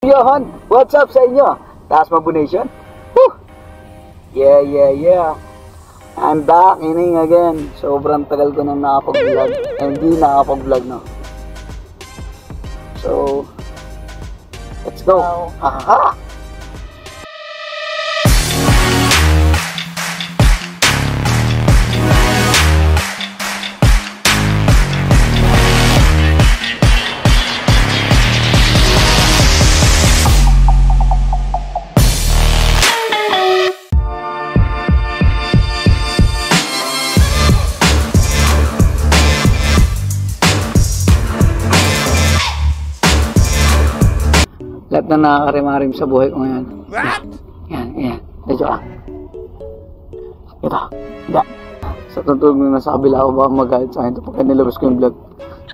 Yohan, what's up sa inyo? Taas Mabu Nation? Woo! Yeah. I'm back ining again. Sobrang tagal ko nang nakapag-vlog. Hindi nakapag-vlog, no? So, let's go. Hahaha! Lahat na nakakarimarim sa buhay ko ngayon. Yan. Medyo lang. Ito. Hindi. Sa tutulog na nasa kabila ako baka magalit sa akin ito pagka nilabas ko yung vlog.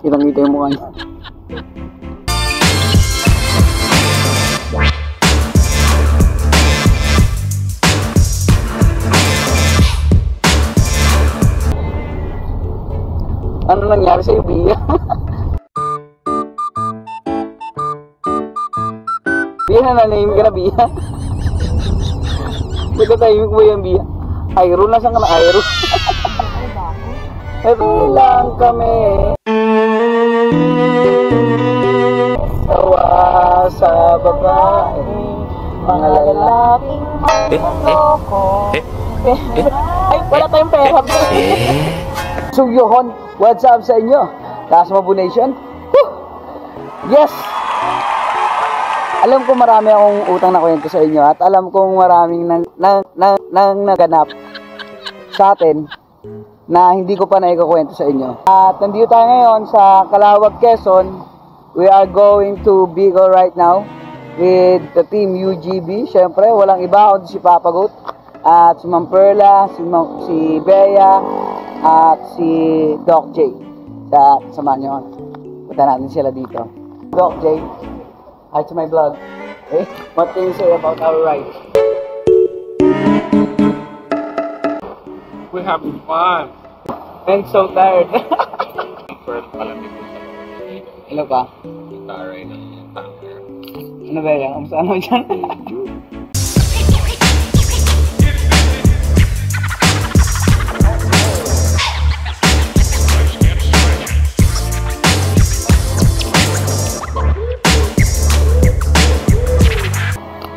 Kitang-kita yung mukha niya. Ano nangyari sa iyo, Bia? Bia, nanahimik ka na, Bia. Nagkatahimik mo yung Bia. Ayro, nasan ka na Ayro? Happy lang kami. Sawa sa babae, mga lalaking manloko. Ay, wala tayong pera. So, Yohan, what's up sa inyo? Taas Mabu Nation? Woo! Yes! Alam ko marami akong utang na kwento sa inyo at alam kong maraming nang naganap sa atin na hindi ko pa naikukwento sa inyo. At nandito tayo ngayon sa Calawag, Quezon. We are going to Bicol right now with the team UGB. Siyempre, walang iba kundi si Papa Goat at si Ma'am Perla, si Bea at si Doc J. Samahan nyo. Punta natin sila dito. Doc J, hi to my vlog. Okay? What can you say about our ride? We're having fun. I'm so tired. First palamig ko sa Hello pa? taray ng tanker. Ano ba yan? Kamusta ano dyan?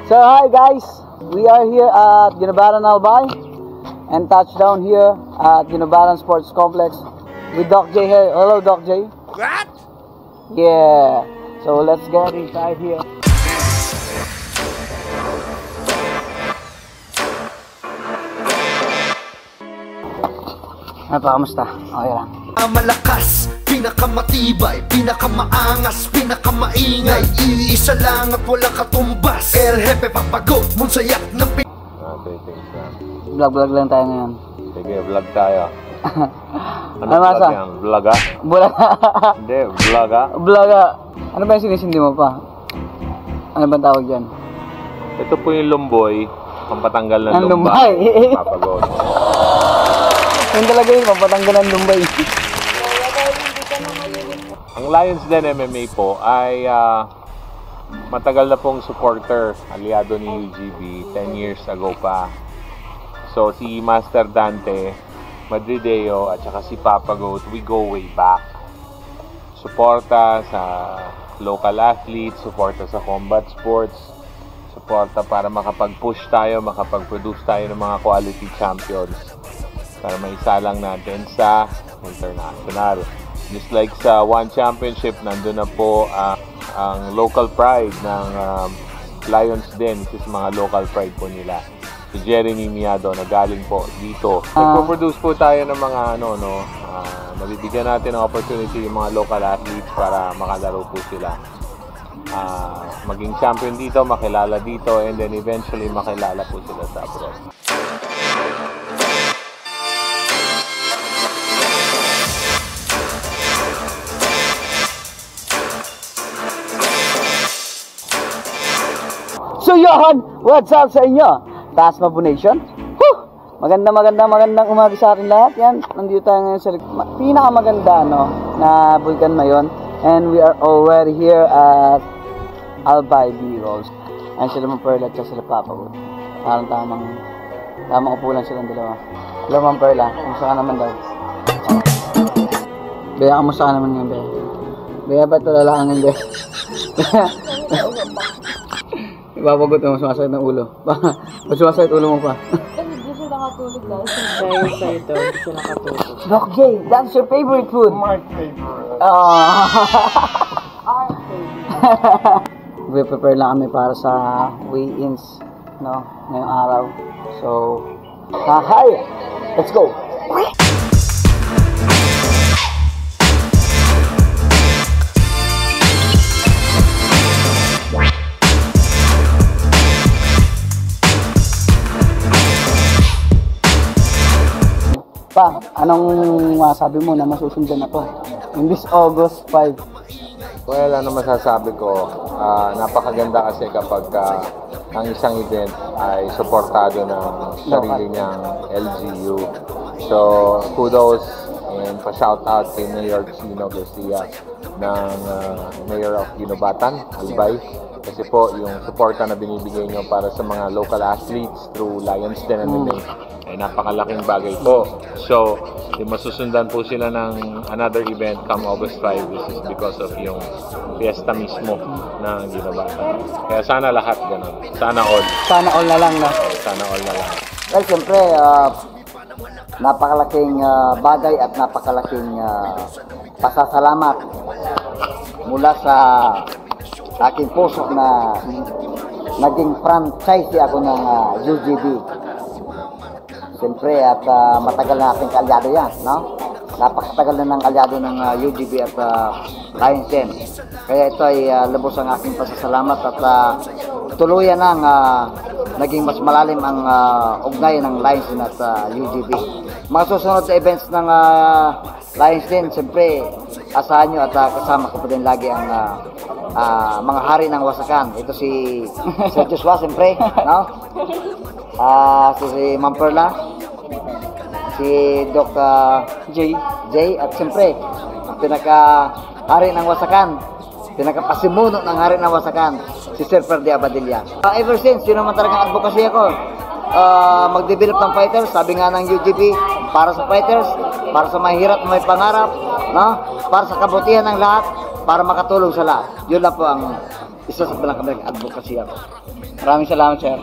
So hi guys, we are here at Ginabaran Albay and touchdown here at Ginabaran Sports Complex with Doc J here. Hello Doc J. What? Yeah, so let's get inside here. Ano pa, kamusta? Okay lang. Malakas, pinakamatibay, pinakamaangas, pinakamaingay. Iisa lang at walang katumbas. El Jefe Papa Goat, munsayak ng Okay, thanks man. Vlog lang tayo ngayon. Sige, vlog tayo. Ano masa? Yan? Vloga? Bulaga. Hindi, vloga. Bulaga. Ano ba yung sinisindi mo pa? Ano ba tawag dyan? Ito po yung lumboy, ang patanggal ng Ang lumbay. lumbay. Papagod. Yun talaga yun, mapatanggal ng lumbay. Ang Lions Den MMA po ay matagal na pong supporter, aliado ni UGB, 10 years ago pa. So si Master Dante Madrideo at saka si Papa Goat, we go way back. Suporta sa local athletes, suporta sa combat sports, suporta para makapag-push tayo, makapag-produce tayo ng mga quality champions para maisalang natin sa international. Just like sa One Championship, nandun na po ang local pride ng Lions Den, which is mga local pride po nila. Si Jeremy Miado na galing po dito. Nagpo-produce po tayo ng mga nabibigyan natin ng opportunity yung mga local athletes para makalaro po sila. Maging champion dito, makilala dito, and then eventually makilala po sila sa abroad. So Yohan, what's up sa inyo? Taas Mabu Nation? Woo! Magandang umaga sa atin lahat. Yan, nandito tayo ngayon sa pinakamaganda na Vulcan Mayon. And we are already here at Albay B-Rolls. Ayun sila Ma'am Perla at sila Papa Wood. Parang tamang upulan silang dalawa. Hello Ma'am Perla, kumusta ka naman daw? Bea, kumusta ka naman ngayon, Bea? Bea, ba't talalaan ng Bea? Ipapagot mo, sumasakit ng ulo. Ba't sumasakit ulo mo pa? Hindi siya nakatulog dahil sa ito, hindi siya nakatulog. Doc J, that's your favorite food? My favorite. Our favorite. We-prepare lang kami para sa weigh-ins, no, ngayong araw. So, hi! Let's go! Pa, anong masabi mo na masusundan na to? In this August 5. Well, ano masasabi ko, napakaganda kasi kapag ang isang event ay suportado ng sarili niyang LGU. So, kudos and pa-shout out kay Mayor Chino Garcia ng Mayor of Ginobatan, Albay. Kasi po, yung suporta na binibigay niyo para sa mga local athletes through Lions Den MMA ay napakalaking bagay po. So, yung masusundan po sila ng another event come August 5, this is because of yung fiesta mismo ng Ginobatan. Kaya sana lahat ganun. Sana all. Sana all na lang, no? Sana all na lang. Well, siyempre, napakalaking bagay at napakalaking pasasalamat mula sa aking puso na naging franchise ako ng UGB. Siyempre, at matagal na ating kalyado yan, no? Napakatagal na ng kalyado ng UGB at Lions Den. Kaya ito ay lubos ang aking pasasalamat at tuluyan ng naging mas malalim ang ugnayan ng Lions Den at UGB. Mga susunod na events ng Lions Den, siyempre, asahan nyo at kasama ko pa din lagi ang mga hari ng wasakan. Ito si Sir Joshua, siyempre, no? Si Ma'am Perla, si Doc J, at siyempre, ang pinaka-hari ng wasakan, pinaka-pasimuno ng hari ng wasakan, si Sir Ferdy Abadilla. Ever since, yun naman talagang advocacy ako. Mag-develop ng fighters, sabi nga ng UGB, para sa fighters, para sa mahirap na may pangarap, no? Para sa kabutihan ng lahat, para makatulong sa lahat. Yun lang po ang isa sa pinaka-malaking advocacy ako. Maraming salamat, sir.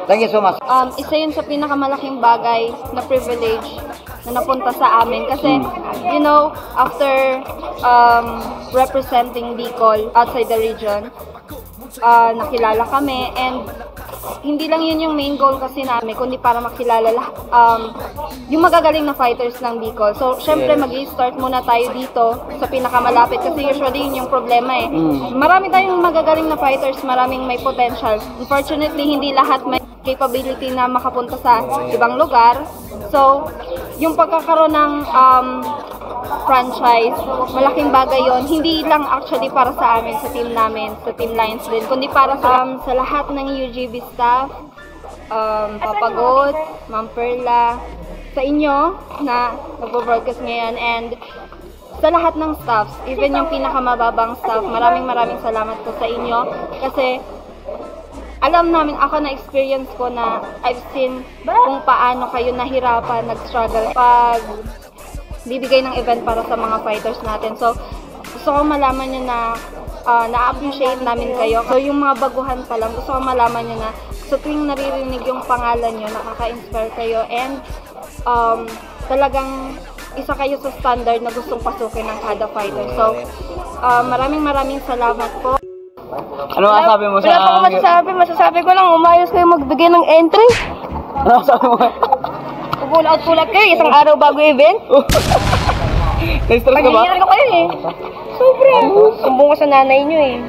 Thank you so much. Isa yun sa pinakamalaking bagay na privilege na napunta sa amin. Kasi, you know, after representing Bicol outside the region, nakilala kami, and hindi lang yun yung main goal kasi namin, kundi para makilala yung magagaling na fighters ng Bicol. So, syempre, mag-i-start muna tayo dito sa pinakamalapit kasi usually yun yung problema eh. Marami tayong magagaling na fighters, maraming may potential. Unfortunately, hindi lahat may capability na makapunta sa ibang lugar. So, yung pagkakaroon ng franchise, malaking bagay yon. Hindi lang actually para sa amin, sa team namin, sa Team Lions din, kundi para sa lahat ng UGB staff, Papa God, Ma'am Perla, sa inyo na nagpo-broadcast ngayon, and sa lahat ng staffs, even yung pinakamababang staff, maraming salamat po sa inyo kasi alam namin, ako na experience ko na I've seen kung paano kayo nahirapan, nag-struggle pag bibigay ng event para sa mga fighters natin. So, gusto ko malaman nyo na na-appreciate namin kayo. So, yung mga baguhan pa lang, gusto ko malaman nyo na sa tuwing naririnig yung pangalan nyo, nakaka-inspire kayo, and talagang isa kayo sa standard na gustong pasukin ng kada fighter. So, maraming salamat po. Ano masasabi mo sa... Wala pa ako masasabi ko lang, umayos kayo magbigay ng entry. Ano masasabi mo? Pull-out kayo, isang araw bago event. Na-stress ka ba? Pag-iiran ko kayo eh. Sobre. Sumbong ko sa nanay nyo eh.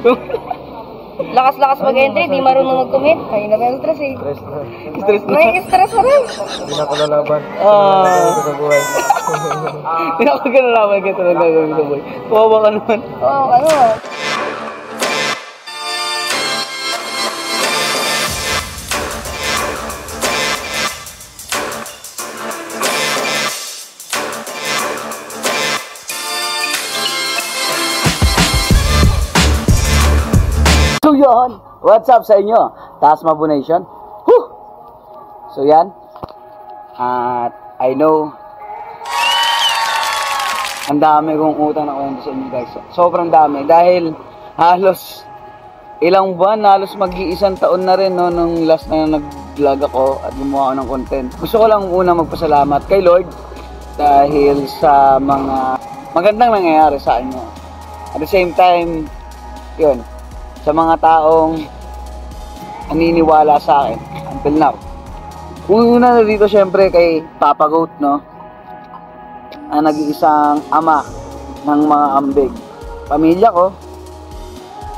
Lakas-lakas mag-entry, di marunong mag-commit. Ay, nag-stress eh. Stress na. May stress na rin. Hindi na ako lalaban. Sa buhay. Hindi ako ganalaman ka talaga gawin sa buhay. Kawawa ka naman. Oo, ano. So yo, What's up sa inyo? Taas Mabu Nation. Whew! So yan. At I know ang dami kong utang na kwento sa inyo guys. Sobrang dami. Dahil halos ilang buwan, halos mag-iisang taon na rin no, nung last na nag-vlog ako at gumawa ako ng content. Gusto ko lang una magpasalamat kay Lord dahil sa mga magandang nangyayari sa inyo. At the same time, yun, sa mga taong naniniwala sa akin until now. Una na dito syempre kay Papa Goat, no? Ang nag-iisang ama ng mga ambig. Pamilya ko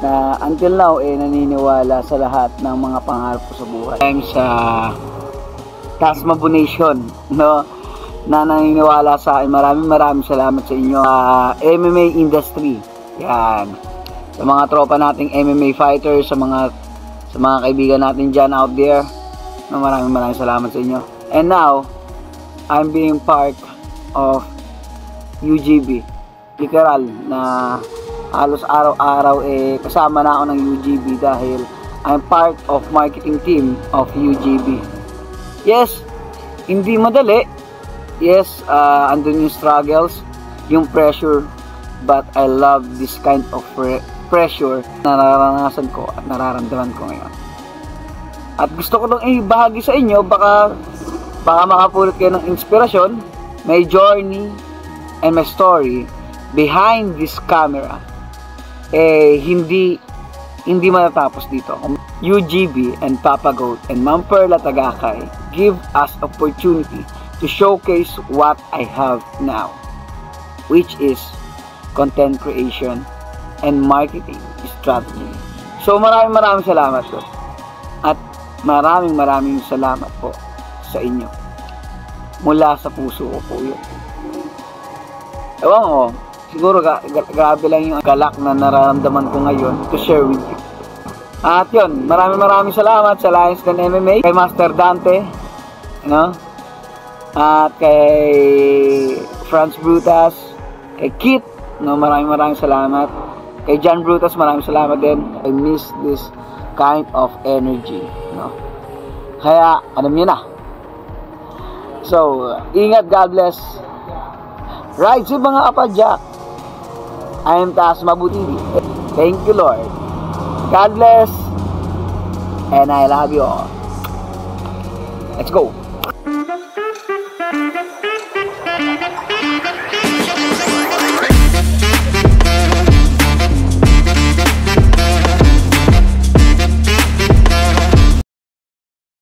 na until now naniniwala sa lahat ng mga pangarap ko sa buhay. I'm sa Taas Mabu Nation, no? Na naniniwala sa akin. Maraming salamat sa inyo. MMA industry. Yan. Sa mga tropa nating MMA fighters, sa mga kaibigan natin dyan out there, maraming salamat sa inyo. And now, I'm being part of UGB. Literal na halos araw-araw kasama na ako ng UGB dahil I'm part of marketing team of UGB. Yes, hindi madali. Yes, andun yung struggles, yung pressure, but I love this kind of pressure na nararanasan ko at nararamdaman ko ngayon. At gusto ko lang ibahagi sa inyo, baka makapulot kayo ng inspirasyon, my journey and my story behind this camera. Hindi matatapos dito. UGB and Papa Goat and Ma'am Perla Tagakay give us opportunity to showcase what I have now, which is content creation and marketing strategy. So maraming salamat po. At maraming salamat po sa inyo. Mula sa puso ko po yun. Ewan ko, siguro grabe lang yung galak na nararamdaman ko ngayon to share with you. At yun, maraming salamat sa Lions Den MMA, kay Master Dante, at kay Franz Brutas, kay Kit, maraming salamat. Kay John Brutus, maraming salamat din. I miss this kind of energy, Kaya, alam niyo na. So, ingat, God bless. Right, si mga kapadyak. I am Taas Mabu TV. Thank you, Lord. God bless. And I love you all. Let's go.